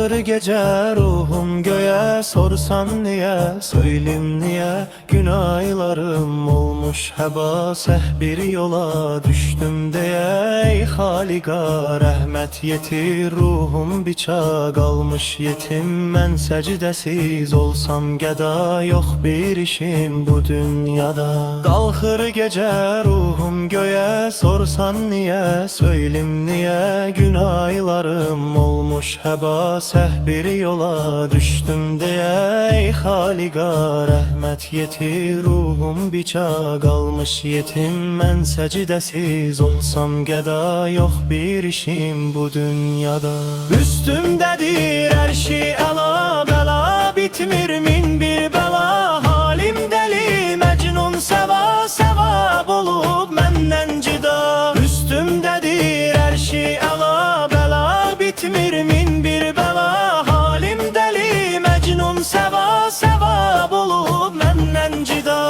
Qalxır gece ruhum göğe, sorsan niye, söylim niye? Günahlarım olmuş heba, bir yola düştüm diye. Ey Haliqa rəhmət yetir, ruhum biça qalmış yetim. Mən səcdəsiz olsam gəda, yox bir işim bu dünyada. Qalxır gece ruhum göğe, sorsan niye, söylim niye? Günahlarım olmuş heba, bir yola düştüm diye. Ey Haliqa rəhmət yetir, ruhum biça qalmış yetim. Mən səcdəsiz olsam gəda, yox bir işim bu dünyada. Üstümdədir hər şey əla bəla, bitmir min bir bəla. Halim dəli məcnun səva, səvab olub məndən cida. Üstümdədir hər şey əla bəla, bitmir min bir bəla. Halim dəli məcnun səva, səvab olub məndən cida.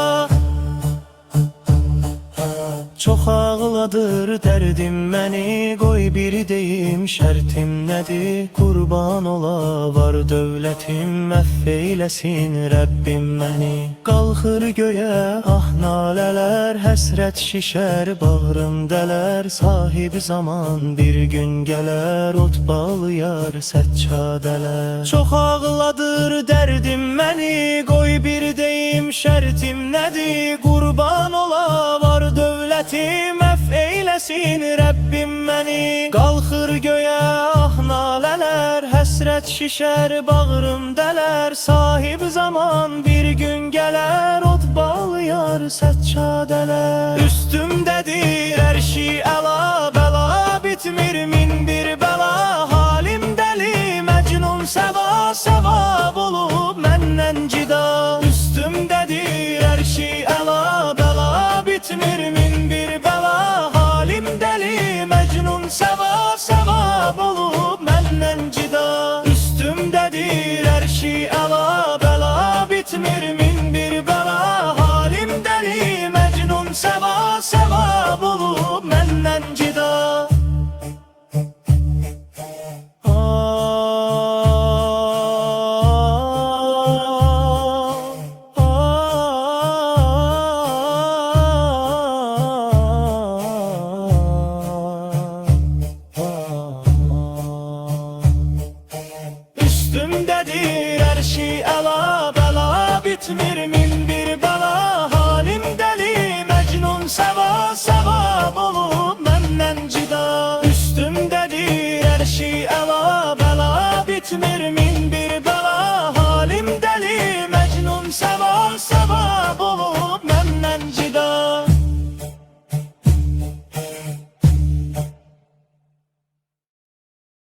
Çox ağladır dərdim məni, qoy bir deyim şərtim nədir? Qurban ola var dövlətim, əfv eyləsin Rəbbim məni. Qalxır göyə ah nalələr, həsrət şişər bağrım dələr. Sahib zaman bir gün gələr, ot bağlayar səccadələr. Çox ağladır dərdim məni, qoy bir deyim şərtim nədir? Qurban ola var dövlətim, əfv eyləsin Rəbbim məni. Qalxır göyə ah nalələr, həsrət şişər bağrım dələr. Sahib zaman bir gün gələr, ot bağlayar səccadələr. Üstümdədir hər şey əla bəla, bitmir min bir bəla. Halim dəli məcnun səva, səvab